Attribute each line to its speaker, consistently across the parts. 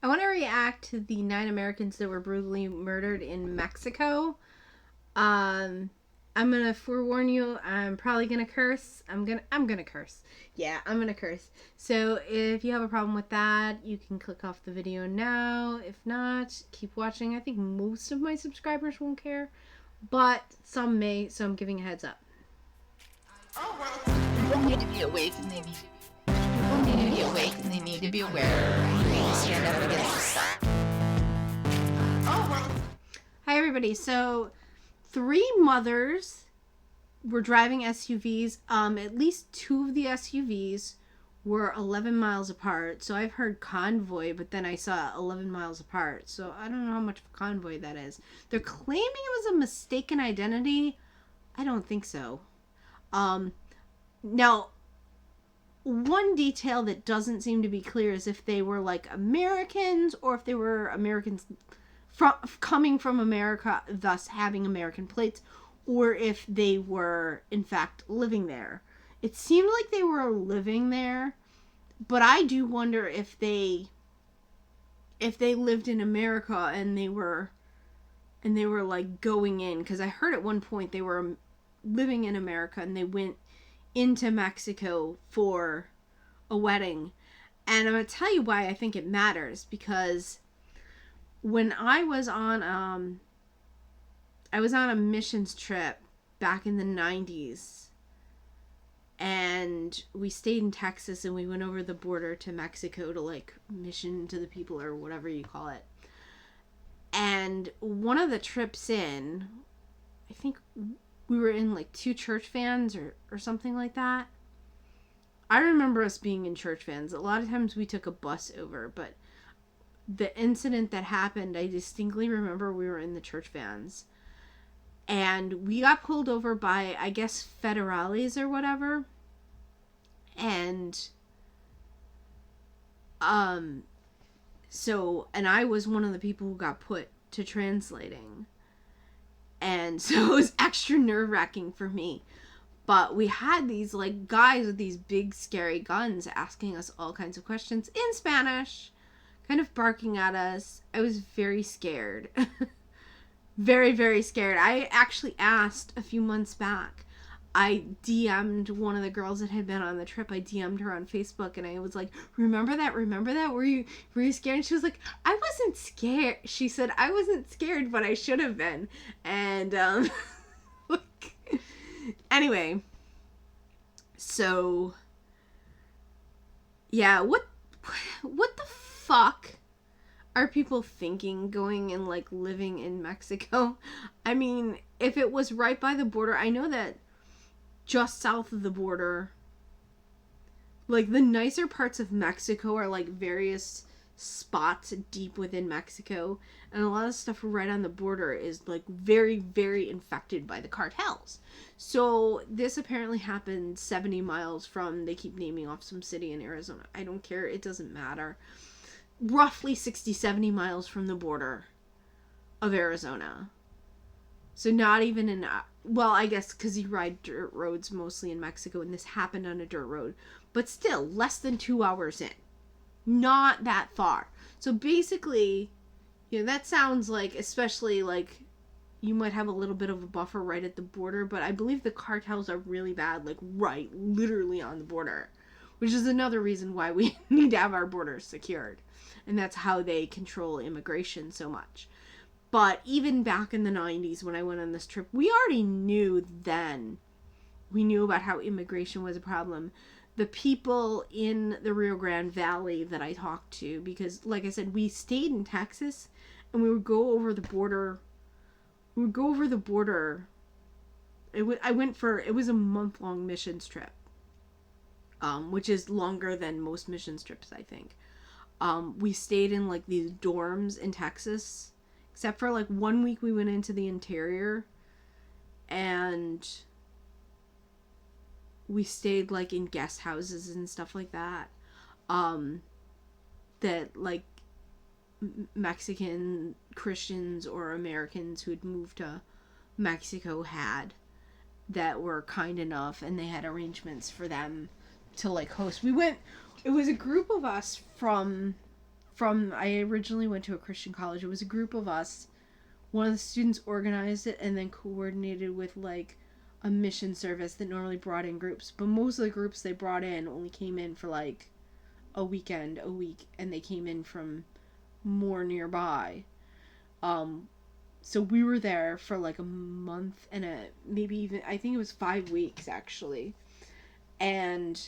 Speaker 1: I want to react to the 9 Americans that were brutally murdered in Mexico. Um, I'm gonna forewarn you. I'm probably gonna curse. I'm gonna curse. Yeah, I'm gonna curse. So if you have a problem with that, you can click off the video now. If not, keep watching. I think most of my subscribers won't care, but some may. So I'm giving a heads up.
Speaker 2: Oh, well, people need to be awake and they need to be awake and they need to be aware. They need to stand up against the sun. Oh, well.
Speaker 1: Hi everybody. So 3 mothers were driving SUVs. At least 2 of the SUVs were 11 miles apart. So I've heard convoy, but then I saw 11 miles apart. So I don't know how much of a convoy that is. They're claiming it was a mistaken identity. I don't think so. Now, one detail that doesn't seem to be clear is if they were like Americans or if they were Americans coming from America, thus having American plates, or if they were in fact living there. It seemed like they were living there, but I do wonder if they lived in America and they were like going in, because I heard at one point they were living in America and they went into Mexico for a wedding. And I'm going to tell you why I think it matters, because when I was on a missions trip back in the 90s, and we stayed in Texas and we went over the border to Mexico to like mission to the people or whatever you call it. And one of the trips in, I think we were in like 2 church vans or something like that. I remember us being in church vans. A lot of times we took a bus over, but the incident that happened, I distinctly remember we were in the church vans. And we got pulled over by, I guess, federales or whatever. And, and I was one of the people who got put to translating. And so it was extra nerve-wracking for me. But we had these, like, guys with these big, scary guns asking us all kinds of questions in Spanish, kind of barking at us. I was very scared. Very, very scared. I actually asked a few months back. I DM'd one of the girls that had been on the trip. I DM'd her on Facebook and I was like, remember that? Were you scared? And she was like, I wasn't scared. She said, I wasn't scared, but I should have been. And, anyway. So, yeah, what the fuck are people thinking going and like living in Mexico? I mean, if it was right by the border, I know that just south of the border, like the nicer parts of Mexico are like various spots deep within Mexico, and a lot of stuff right on the border is like very, very infected by the cartels. So this apparently happened 70 miles from, they keep naming off some city in Arizona. I don't care, it doesn't matter. Roughly 60-70 miles from the border of Arizona. So not even in, well, I guess because you ride dirt roads mostly in Mexico, and this happened on a dirt road, but still less than 2 hours in. Not that far. So basically, you know, that sounds like, especially like you might have a little bit of a buffer right at the border, but I believe the cartels are really bad, like right, literally on the border, which is another reason why we need to have our borders secured. And that's how they control immigration so much. But even back in the 90s when I went on this trip, we already knew then. We knew about how immigration was a problem. The people in the Rio Grande Valley that I talked to, because like I said, we stayed in Texas and we would go over the border. It was a month-long missions trip. Which is longer than most missions trips, I think. We stayed in like these dorms in Texas, except for like 1 week we went into the interior, and we stayed like in guest houses and stuff like that. That like Mexican Christians or Americans who had moved to Mexico had, that were kind enough, and they had arrangements for them to like host. It was a group of us from I originally went to a Christian college. It was a group of us. One of the students organized it and then coordinated with like a mission service that normally brought in groups. But most of the groups they brought in only came in for like a weekend, a week, and they came in from more nearby. So we were there for like a month and maybe even, I think it was 5 weeks actually. And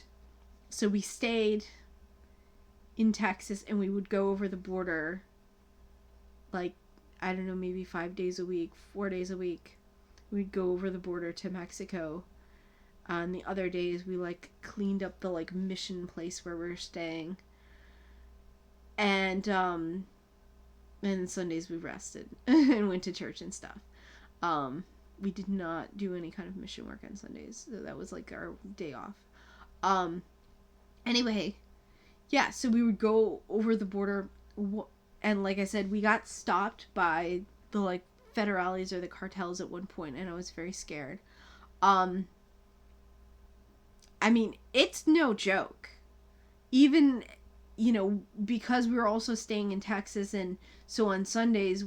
Speaker 1: so we stayed in Texas and we would go over the border like, I don't know, maybe 5 days a week, 4 days a week. We'd go over the border to Mexico. And the other days we like cleaned up the like mission place where we were staying. And Sundays we rested and went to church and stuff. We did not do any kind of mission work on Sundays. So that was like our day off. Anyway, yeah, so we would go over the border, and like I said, we got stopped by the like federales or the cartels at one point, and I was very scared. I mean, it's no joke. Even, because we were also staying in Texas, and so on Sundays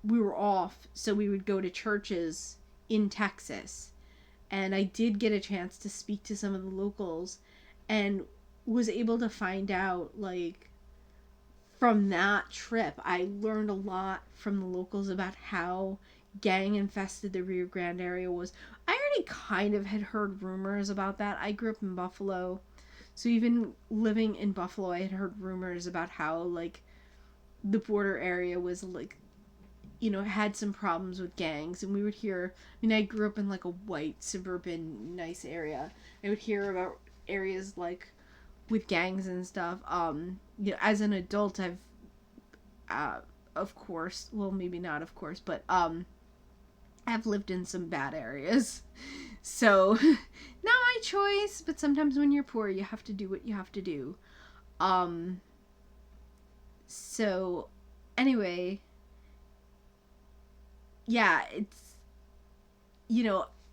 Speaker 1: we were off, so we would go to churches in Texas. And I did get a chance to speak to some of the locals and was able to find out, like, from that trip, I learned a lot from the locals about how gang infested the Rio Grande area was. I already kind of had heard rumors about that. I grew up in Buffalo, so even living in Buffalo, I had heard rumors about how, like, the border area was, like, had some problems with gangs. And we would hear, I grew up in, like, a white, suburban, nice area. I would hear about areas, like, with gangs and stuff. As an adult, I've, of course, well, maybe not of course, but, I've lived in some bad areas. So, not my choice, but sometimes when you're poor, you have to do what you have to do. So, anyway, yeah, it's,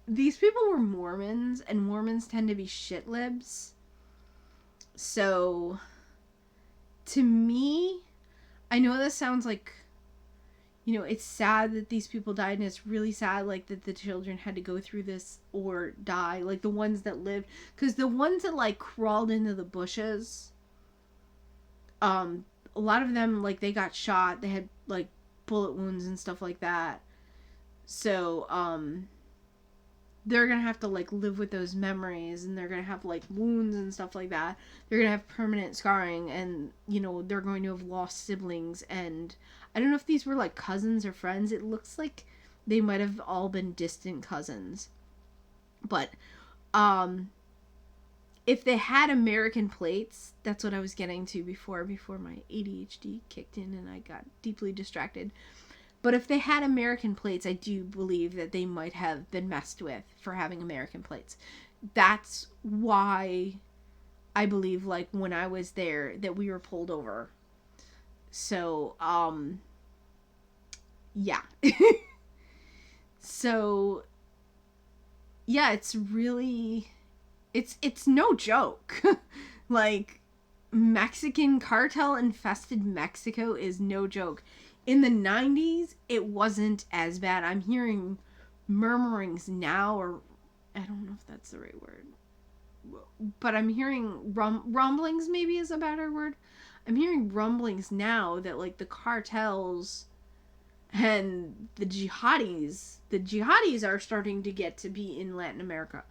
Speaker 1: these people were Mormons, and Mormons tend to be shit libs. So, to me, I know this sounds like, it's sad that these people died, and it's really sad, like, that the children had to go through this or die, like, the ones that lived, because the ones that, like, crawled into the bushes, a lot of them, like, they got shot, they had, like, bullet wounds and stuff like that, so, they're gonna have to, like, live with those memories, and they're gonna have, like, wounds and stuff like that. They're gonna have permanent scarring, and, they're going to have lost siblings, and I don't know if these were, like, cousins or friends. It looks like they might have all been distant cousins. But, if they had American plates, that's what I was getting to before my ADHD kicked in and I got deeply distracted. But if they had American plates, I do believe that they might have been messed with for having American plates. That's why I believe, like, when I was there, that we were pulled over. So, yeah. So, yeah, it's really, it's no joke. Like, Mexican cartel infested Mexico is no joke. In the 90s, it wasn't as bad. I'm hearing murmurings now, or I don't know if that's the right word, but I'm hearing rumblings, maybe is a better word. I'm hearing rumblings now that, like, the cartels and the jihadis are starting to get to be in Latin America.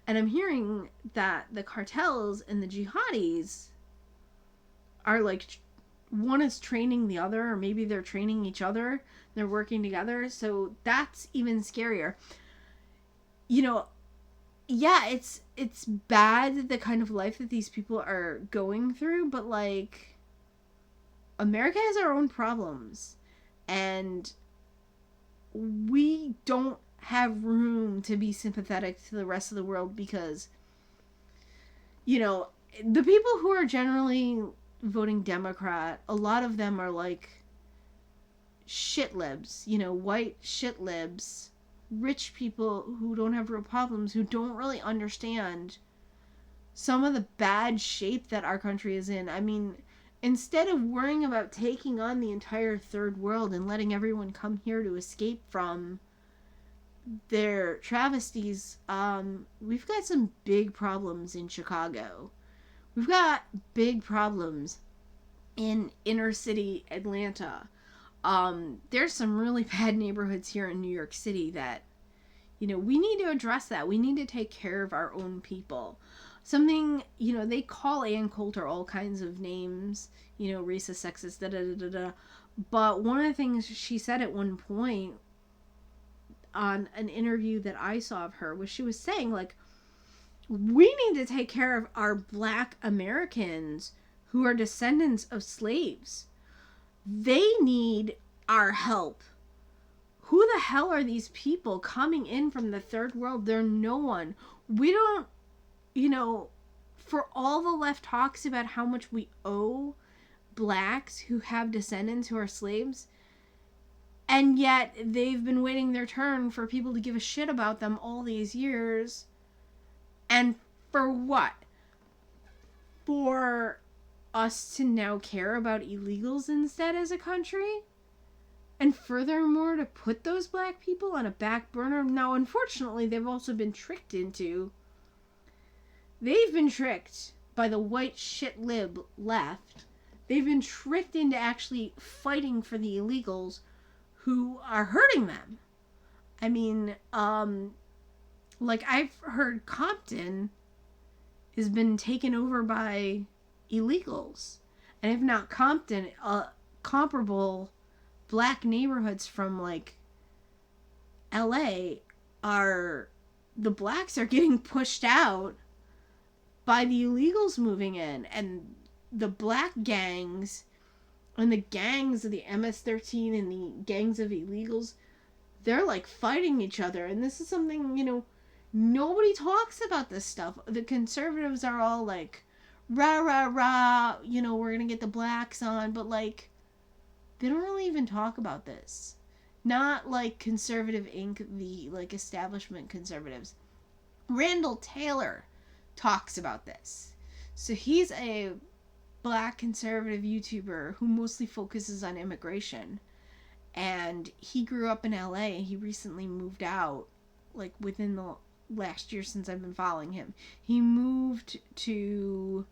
Speaker 1: And I'm hearing that the cartels and the jihadis are, like, one is training the other, or maybe they're training each other. They're working together. So that's even scarier. Yeah, it's bad, the kind of life that these people are going through, but, like, America has our own problems. And we don't have room to be sympathetic to the rest of the world because, the people who are generally voting Democrat, a lot of them are, like, shit libs, white shit libs, rich people who don't have real problems, who don't really understand some of the bad shape that our country is in. I mean, instead of worrying about taking on the entire third world and letting everyone come here to escape from their travesties, we've got some big problems in Chicago. We've got big problems in inner city Atlanta. There's some really bad neighborhoods here in New York City that, we need to address that. We need to take care of our own people. Something, they call Ann Coulter all kinds of names, racist, sexist, da-da-da-da-da. But one of the things she said at one point on an interview that I saw of her was she was saying, like, we need to take care of our Black Americans who are descendants of slaves. They need our help. Who the hell are these people coming in from the third world? They're no one. We don't, for all the left talks about how much we owe blacks who have descendants who are slaves, and yet they've been waiting their turn for people to give a shit about them all these years. And for what? For us to now care about illegals instead as a country? And furthermore, to put those black people on a back burner? Now, unfortunately, they've also been tricked by the white shit lib left. They've been tricked into actually fighting for the illegals who are hurting them. I mean, like, I've heard Compton has been taken over by illegals. And if not Compton, comparable black neighborhoods from, like, LA the blacks are getting pushed out by the illegals moving in. And the black gangs and the gangs of the MS-13 and the gangs of illegals, they're, like, fighting each other. And this is something, nobody talks about this stuff. The conservatives are all like, rah, rah, rah, we're gonna get the blacks on. But, like, they don't really even talk about this. Not, like, Conservative Inc., the, like, establishment conservatives. Randall Taylor talks about this. So he's a black conservative YouTuber who mostly focuses on immigration. And he grew up in LA. He recently moved out, like, within the last year since I've been following him. He moved to,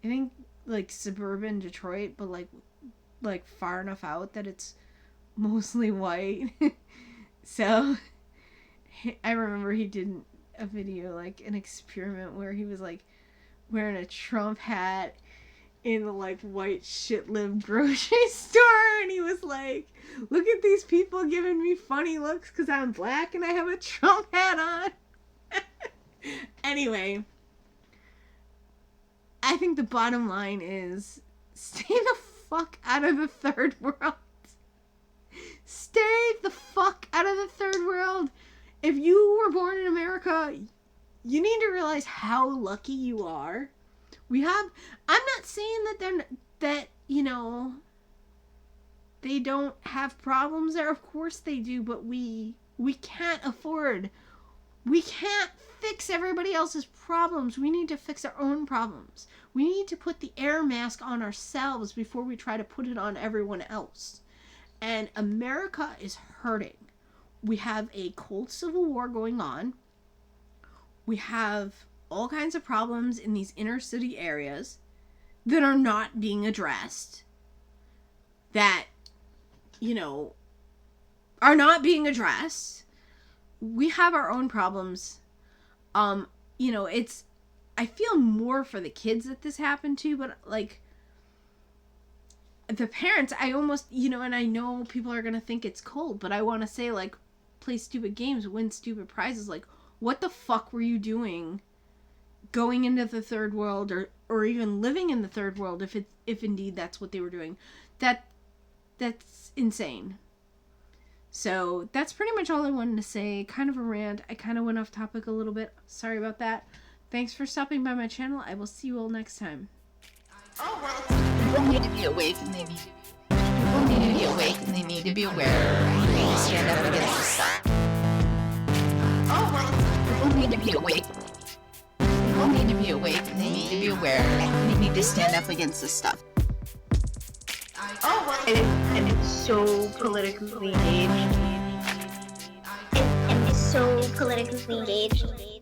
Speaker 1: I think, like, suburban Detroit, but, like far enough out that it's mostly white. So I remember he did a video, like, an experiment where he was, like, wearing a Trump hat in the, like, white shit lib grocery store, and he was like, look at these people giving me funny looks because I'm black and I have a Trump hat on. Anyway, I think the bottom line is, stay the fuck out of the third world. Stay the fuck out of the third world. If you were born in America, you need to realize how lucky you are. I'm not saying that they don't have problems there. Of course they do, but we can't fix everybody else's problems. We need to fix our own problems. We need to put the air mask on ourselves before we try to put it on everyone else. And America is hurting. We have a cold civil war going on. We have all kinds of problems in these inner city areas that are not being addressed. That, are not being addressed. We have our own problems. I feel more for the kids that this happened to, but, like, the parents, I almost, and I know people are going to think it's cold, but I want to say, like, play stupid games, win stupid prizes. Like, what the fuck were you doing going into the third world or even living in the third world if indeed that's what they were doing? That's insane. So that's pretty much all I wanted to say. Kind of a rant. I kind of went off topic a little bit. Sorry about that. Thanks for stopping by my channel. I will see you all next time.
Speaker 2: People need to be awake and they need to be aware. They need to stand up against the stuff. People need to be awake. People need to be awake and they need to be aware. They need to stand up against this stuff.
Speaker 3: And it's so politically engaged.
Speaker 4: And it's so politically engaged.